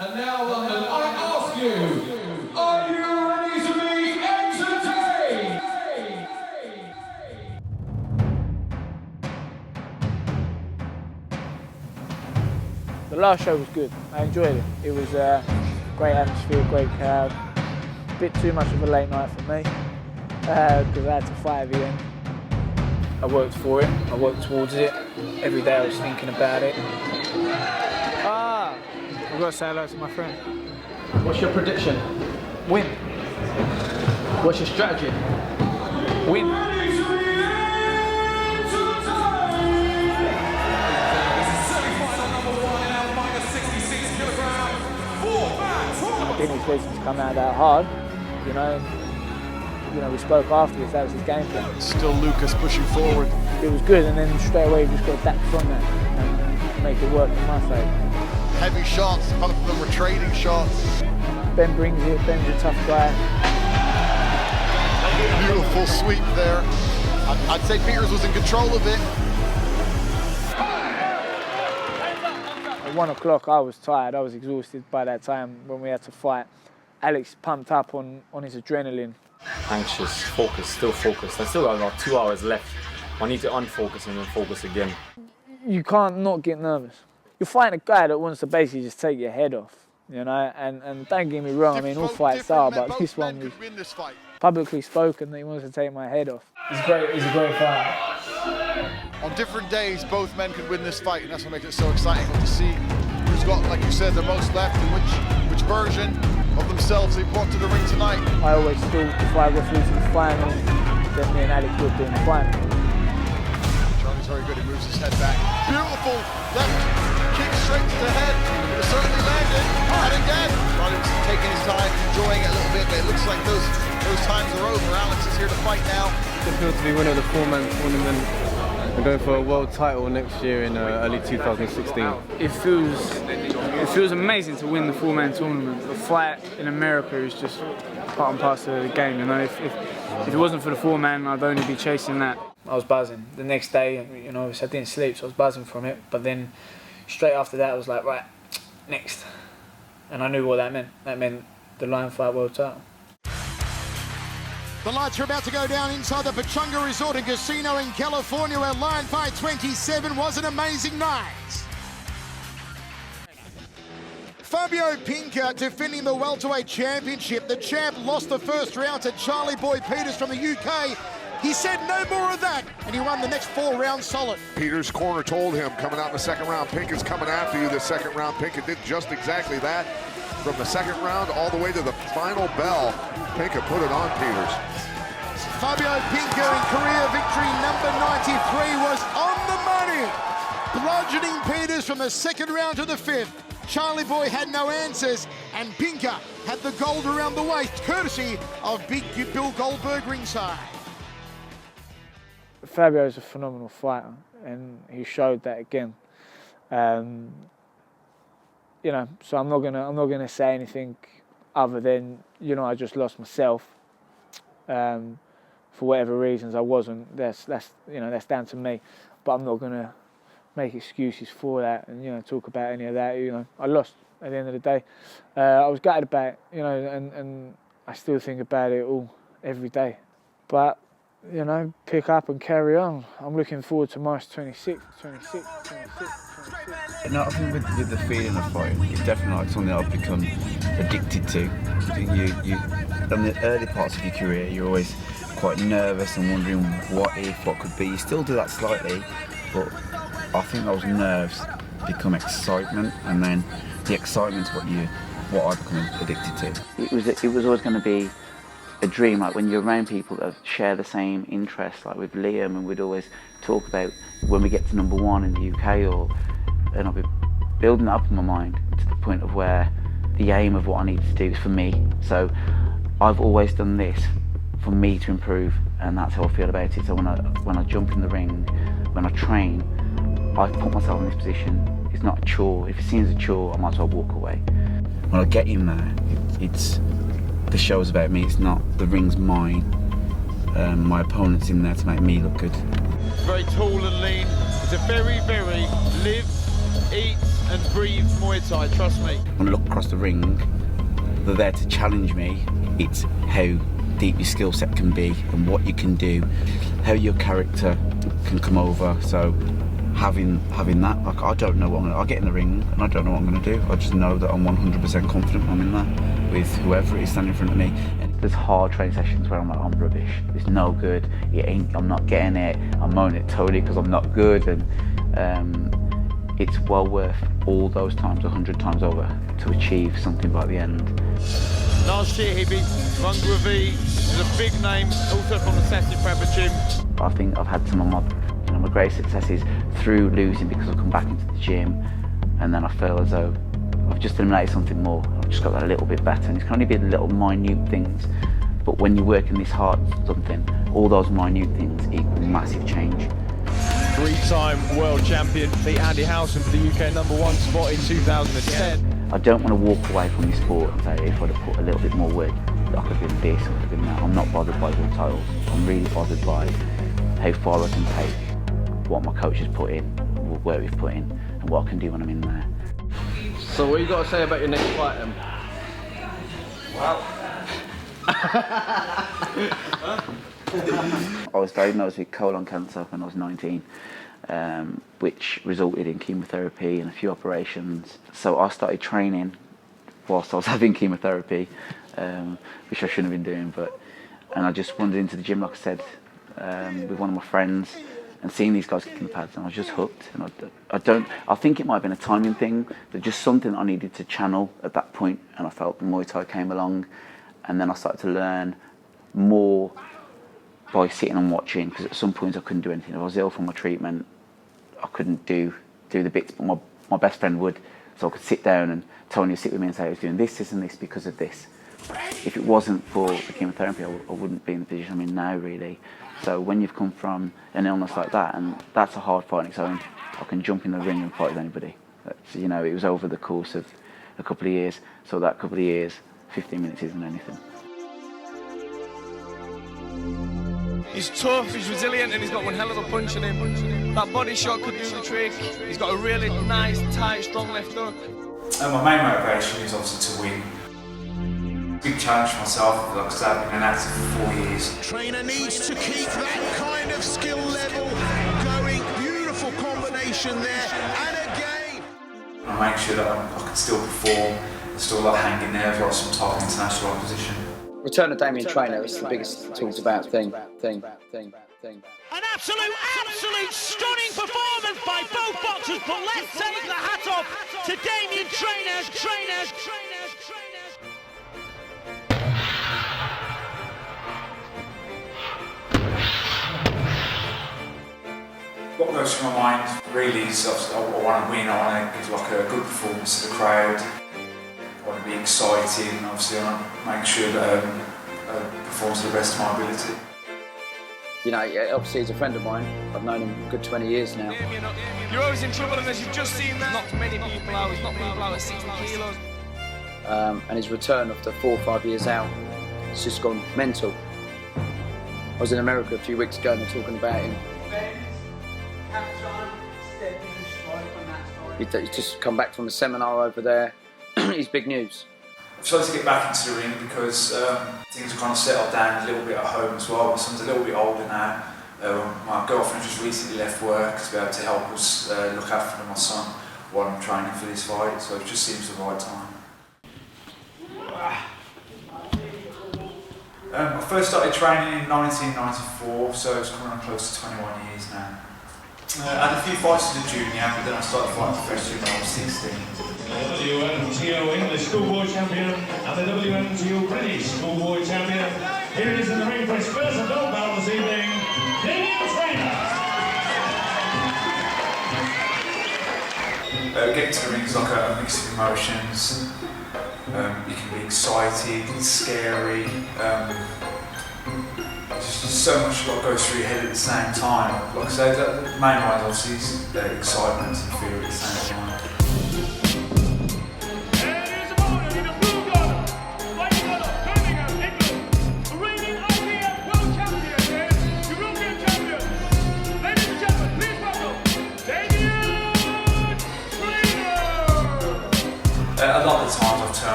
And now, London, I ask you, are you ready to be entertained? The last show was good. I enjoyed it. It was a great atmosphere, great crowd. A bit too much of a late night for me because I had to fight at the end. I worked for it. I worked towards it. Every day I was thinking about it. I've got to say hello to my friend. What's your prediction? Win. What's your strategy? Win. I didn't expect him to come out that hard, you know, we spoke afterwards, that was his game plan. Still Lucas pushing forward. It was good, and then straight away we just got to adapt from that and make it work in my favour. Heavy shots, both of them were trading shots. Ben brings it, Ben's a tough guy. Beautiful sweep there. I'd say Peters was in control of it. At 1 o'clock I was tired, I was exhausted by that time when we had to fight. Alex pumped up on his adrenaline. Anxious, focused, still focused. I still got about 2 hours left. I need to unfocus and then focus again. You can't not get nervous. You're fighting a guy that wants to basically just take your head off, you know, and don't get me wrong, I mean, all fights are, but this one was publicly spoken that he wants to take my head off. He's a great fighter. On different days, both men could win this fight, and that's what makes it so exciting to see who's got, like you said, the most left and which version of themselves they brought to the ring tonight. I always thought if I got through to the final, then me and Alex would be in the final. Charlie's very good, he moves his head back. Beautiful left kick straight to the head. It certainly landed. And again, Charlie was taking his time, enjoying it a little bit, but it looks like those times are over. Alex is here to fight now. I feel to be winner of the four-man tournament and going for a world title next year in early 2016. It feels amazing to win the four-man tournament. The fight in America is just part and parcel of the game. You know, if it wasn't for the four-man, I'd only be chasing that. I was buzzing. The next day, you know, obviously I didn't sleep, so I was buzzing from it. But then straight after that, I was like, right, next. And I knew what that meant. That meant the Lion Fight World title. The lights are about to go down inside the Pechanga Resort and Casino in California, where Lion Fight 27 was an amazing night. Fabio Pinca defending the welterweight championship. The champ lost the first round to Charlie Boy Peters from the UK. He said no more of that, and he won the next 4 rounds solid. Peters' corner told him coming out in the second round, Pinca's coming after you the second round. Pinca did just exactly that. From the second round all the way to the final bell, Pinca put it on Peters. Fabio Pinca in career victory number 93 was on the money. Bludgeoning Peters from the second round to the 5th. Charlie Boy had no answers, and Pinca had the gold around the waist, courtesy of Big Bill Goldberg ringside. Fabio is a phenomenal fighter, and he showed that again. You know, so I'm not gonna say anything other than, you know, I just lost myself. For whatever reasons, I wasn't. That's down to me. But I'm not gonna make excuses for that and, you know, talk about any of that. You know, I lost at the end of the day. I was gutted about it, you know, and I still think about it all every day. But, you know, pick up and carry on. I'm looking forward to March 26th. No, I think with the feeling of fighting, it's definitely like something I've become addicted to. I think you in the early parts of your career, you're always quite nervous and wondering what could be. You still do that slightly, but I think those nerves become excitement, and then the excitement's what I've become addicted to. It was always going to be a dream, like when you're around people that share the same interests, like with Liam, and we'd always talk about when we get to number 1 in the UK, and I'll be building that up in my mind to the point of where the aim of what I need to do is for me. So I've always done this for me to improve, and that's how I feel about it. So when I jump in the ring, when I train, I put myself in this position. It's not a chore. If it seems a chore, I might as well walk away. When I get in there, it's the show's about me. It's not the ring's mine. My opponent's in there to make me look good. Very tall and lean. It's a very, very live, eat, and breathes Muay Thai, trust me. When I look across the ring, they're there to challenge me. It's how deep your skill set can be and what you can do, how your character can come over. So having that, like, I don't know what I'll get in the ring and I don't know what I'm going to do. I just know that I'm 100% confident when I'm in there with whoever is standing in front of me. There's hard training sessions where I'm like, I'm rubbish, it's no good, I'm not getting it, I'm moaning it totally because I'm not good, and it's well worth all those times, 100 times over, to achieve something by the end. Last year he beat Mungravi, who's a big name, also from the Sassy Prepper Gym. I think I've had some of my greatest successes through losing because I've come back into the gym and then I feel as though I've just eliminated something more. I've just got that a little bit better, and it can only be the little minute things, but when you're working this hard at something, all those minute things equal massive change. Three-time world champion, beat Andy Howson for the UK #1 spot in 2010. I don't want to walk away from this sport and say, if I'd have put a little bit more work, I could have been this, I could have been that. I'm not bothered by world titles. I'm really bothered by how far I can take what my coach has put in, where we've put in, and what I can do when I'm in there. So what you got to say about your next fight then? Wow. I was diagnosed with colon cancer when I was 19, which resulted in chemotherapy and a few operations. So I started training whilst I was having chemotherapy, which I shouldn't have been doing, and I just wandered into the gym, like I said, with one of my friends, and seeing these guys kicking the pads, and I was just hooked. And I think it might have been a timing thing, but just something I needed to channel at that point, and I felt Muay Thai came along, and then I started to learn more by sitting and watching, because at some points I couldn't do anything. If I was ill from my treatment, I couldn't do the bits, but my best friend would, so I could sit down and Tony would sit with me and say I was doing this and this because of this. If it wasn't for the chemotherapy, I wouldn't be in the position I'm in now, really. So when you've come from an illness like that, and that's a hard fight on its own, I can jump in the ring and fight with anybody. So, you know, it was over the course of a couple of years, so that couple of years, 15 minutes isn't anything. He's tough, he's resilient, and he's got one hell of a punch in him. That body shot could do the trick. He's got a really nice, tight, strong left hook. My main motivation is obviously to win. Big challenge for myself, like I said, I've been an active for 4 years. Trainer needs to keep that kind of skill level going. Beautiful combination there, and again. I make sure that I can still perform, and still like hanging there for some top international opposition. Return of Damien trainer is the biggest talked about thing. An absolute stunning performance by both boxers, but let's take the hat off to Damien trainers. What goes through my mind really is I want to win, I want to give like a good performance to the crowd, I want to be exciting, and obviously I want to make sure that I perform to the best of my ability. You know, obviously he's a friend of mine. I've known him a good 20 years now. You're always in trouble, and as you've just seen, there's not many people out. He's not people out at 60 kilos. And his return after 4 or 5 years out, it's just gone mental. I was in America a few weeks ago and they're talking about him. He's just come back from a seminar over there. He's big news. I've started to get back into the ring because things have kind of settled down a little bit at home as well. My son's a little bit older now. My girlfriend just recently left work to be able to help us look after my son while I'm training for this fight, so it just seems the right time. I first started training in 1994, so it's coming on close to 21 years now. I had a few fights as a junior, but then I started fighting professionally when I was 16. WNTO English Schoolboy Champion and the WNTO British Schoolboy Champion. Here it is in the ring for his first adult battle this evening, Damien Trainer. Getting to the ring is like a mix of emotions. It can be exciting, scary. There's just so much that goes through your head at the same time. Like I said, the main one obviously is the excitement and fear at the same time.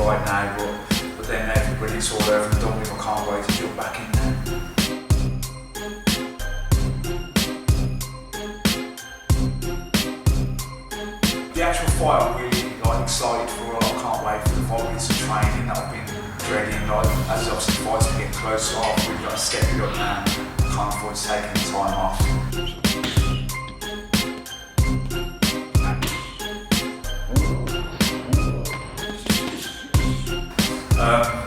fight now, but then everybody's all over and done with. I can't wait to jump back in there. The actual fight I'm really excited for. I can't wait for the 5 weeks of training that I've been dreading. As obviously the fights are getting closer, I've really got to step it up now. I can't afford to take any time off.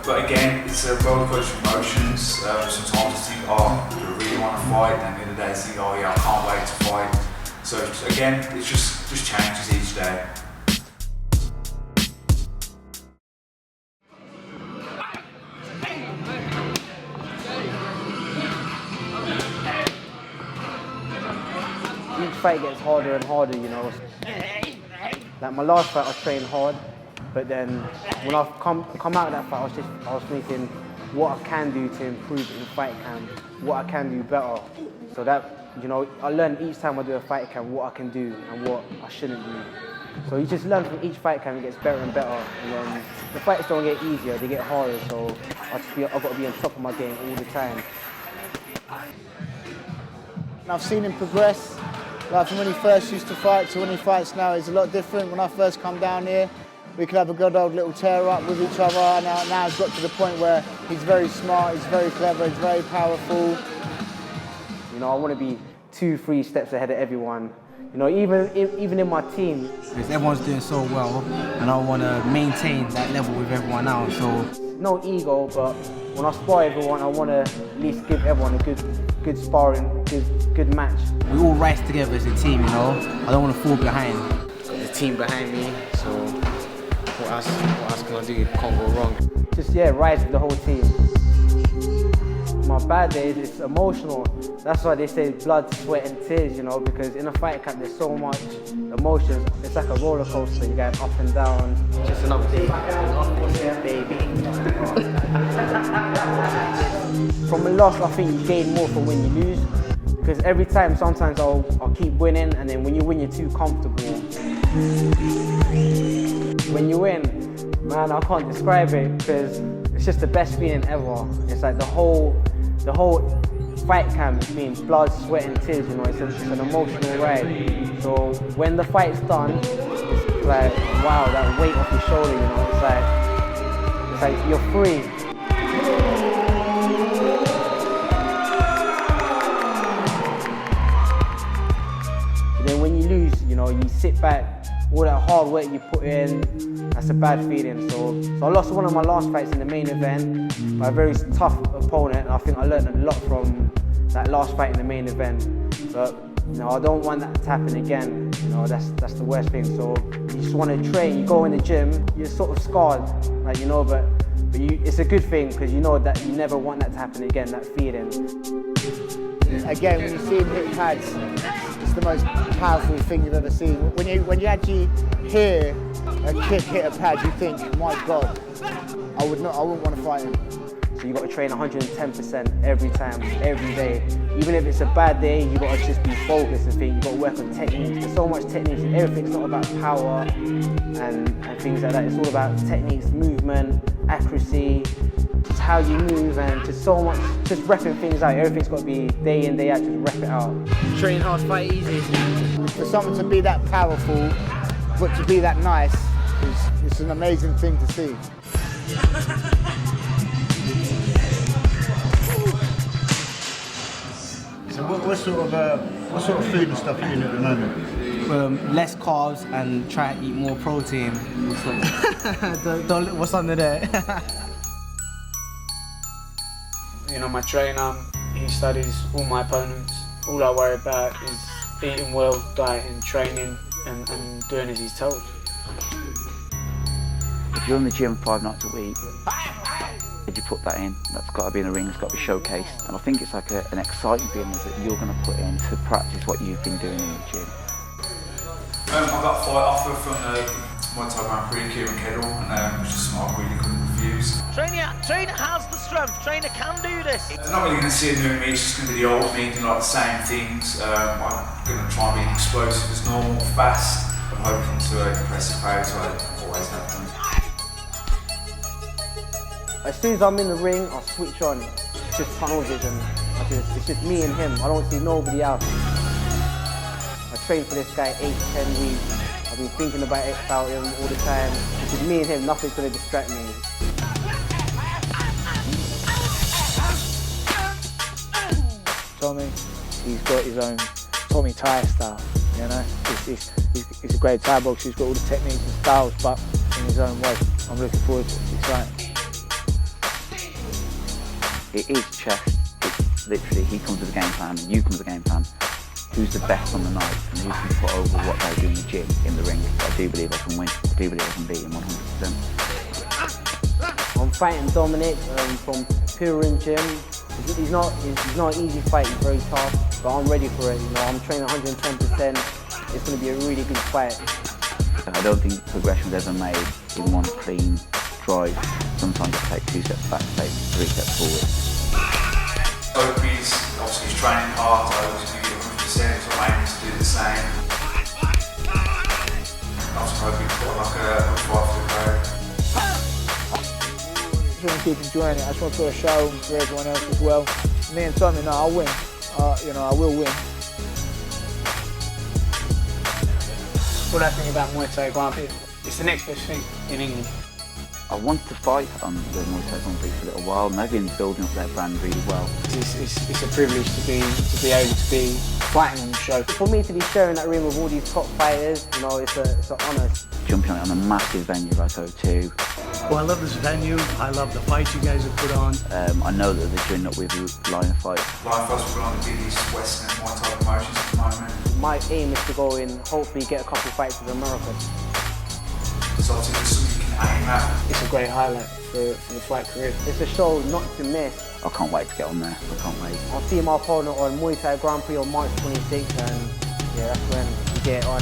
But again, it's a roller coaster of emotions. Sometimes I think, oh, do I really want to fight? And then the other day I think, oh yeah, I can't wait to fight. So again, it just changes each day. Each fight gets harder and harder, you know. Like my last fight, I trained hard, but then when I come out of that fight, I was thinking what I can do to improve in fight camp, what I can do better. So that, you know, I learn each time I do a fight camp what I can do and what I shouldn't do. So you just learn from each fight camp, it gets better and better. And then the fights don't get easier, they get harder. So I've got to be on top of my game all the time. And I've seen him progress. Like from when he first used to fight to when he fights now, it's a lot different. When I first come down here, we could have a good old little tear up with each other. Now it's got to the point where he's very smart, he's very clever, he's very powerful. You know, I want to be 2-3 steps ahead of everyone. You know, even in my team. Because everyone's doing so well, and I want to maintain that level with everyone else. So no ego, but when I spar everyone, I want to at least give everyone a good sparring, good match. We all rise together as a team, you know. I don't want to fall behind. Got the team behind me, so what else can I do? Can't go wrong. Just rise with the whole team. My bad days, it's emotional. That's why they say blood, sweat and tears, you know, because in a fight camp there's so much emotions. It's like a roller coaster, you're going up and down. Just another day, baby. From a loss, I think you gain more from when you lose. Because every time, sometimes I'll keep winning, and then when you win, you're too comfortable. When you win, man, I can't describe it, because it's just the best feeling ever. It's like the whole fight camp has been blood, sweat and tears, you know, it's an emotional ride. So when the fight's done, it's like, wow, that weight off your shoulder, you know, it's like you're free. And then when you lose, you know, you sit back, all that hard work you put in, that's a bad feeling. So I lost one of my last fights in the main event by a very tough opponent, and I think I learned a lot from that last fight in the main event. But you know, I don't want that to happen again. You know, that's the worst thing. So you just want to train. You go in the gym, you're sort of scarred, like, you know, but it's a good thing because you know that you never want that to happen again. That feeling. Again, when you see him hit pads, it's the most powerful thing you've ever seen. When you actually hear a kick hit a pad, you think, my God, I wouldn't want to fight him. So you got to train 110% every time, every day. Even if it's a bad day, you got to just be focused and think. You got to work on techniques. There's so much techniques. Everything's not about power and things like that. It's all about techniques, movement, accuracy, just how you move, and just so much, just repping things out. Everything's got to be day in, day out, just rep it out. Train hard, fight easy. For someone to be that powerful, but to be that nice, it's an amazing thing to see. So what sort of food and stuff are you eating at the moment? Less carbs and try to eat more protein. Don't look what's under there. You know, my trainer, he studies all my opponents. All I worry about is eating well, dieting, training, and doing as he's told. If you're in the gym 5 nights a week, did you put that in? That's got to be in the ring, it's got to be showcased. And I think it's like an exciting feeling that you're going to put in to practice what you've been doing in the gym. I got a fight offer from Muay Thai Prix here in Kedal, and which is something I really couldn't refuse. Trainer has the strength, trainer can do this. They're not really going to see a new me, it's just going to be the old me doing like the same things. I'm going to try and be explosive as normal, fast. I'm hoping to impress the crowd, so I always have done. As soon as I'm in the ring, I'll switch on. It's just tunnel vision. It's just me and him. I don't see nobody else. I trained for this guy 8 to 10 weeks. I've been thinking about him all the time. It's just me and him, nothing's gonna distract me. Tommy, he's got his own Tommy Thai style, you know. He's a great Thai boxer, he's got all the techniques and styles, but in his own way. I'm looking forward to it, it's exciting. It is chess. It's literally, he comes with a game plan and you come with a game plan. Who's the best on the night and who can put over what they do in the gym, in the ring. I do believe I can win. I do believe I can beat him 100%. I'm fighting Dominic from Prix Gym. He's not an easy fight, he's very tough, but I'm ready for it, you know, I'm training 110%, it's going to be a really good fight. I don't think progression was ever made in one clean drive. Sometimes you take 2 steps back, take 3 steps forward. Opie's obviously he's training hard, I always give you 100%, so I'm aiming to do the same. Obviously Opie's got like a good fight for the crowd. I just want to keep enjoying it. I just want to put a show for everyone else as well. Me and Tommy, no, I'll win. You know, I will win. What do I think about Muay Thai Grand Prix? It's the next best thing in England. I wanted to fight on the Muay Thai Grand Prix for a little while, and they've been building up their brand really well. It's a privilege to be able to be fighting on the show. For me to be sharing that ring with all these top fighters, you know, it's an honour. Jumping on a massive venue like O2. Well, I love this venue. I love the fights you guys have put on. I know that they're doing up with Lion Fight. Lion Fight's put on the biggest Western Muay Thai promotions at the moment. My aim is to go in, hopefully get a couple of fights with America. So obviously there's something you can aim at. It's a great highlight for the fight career. It's a show not to miss. I can't wait to get on there. I can't wait. I'll see my opponent on Muay Thai Grand Prix on March 26th, and yeah, that's when we get it on.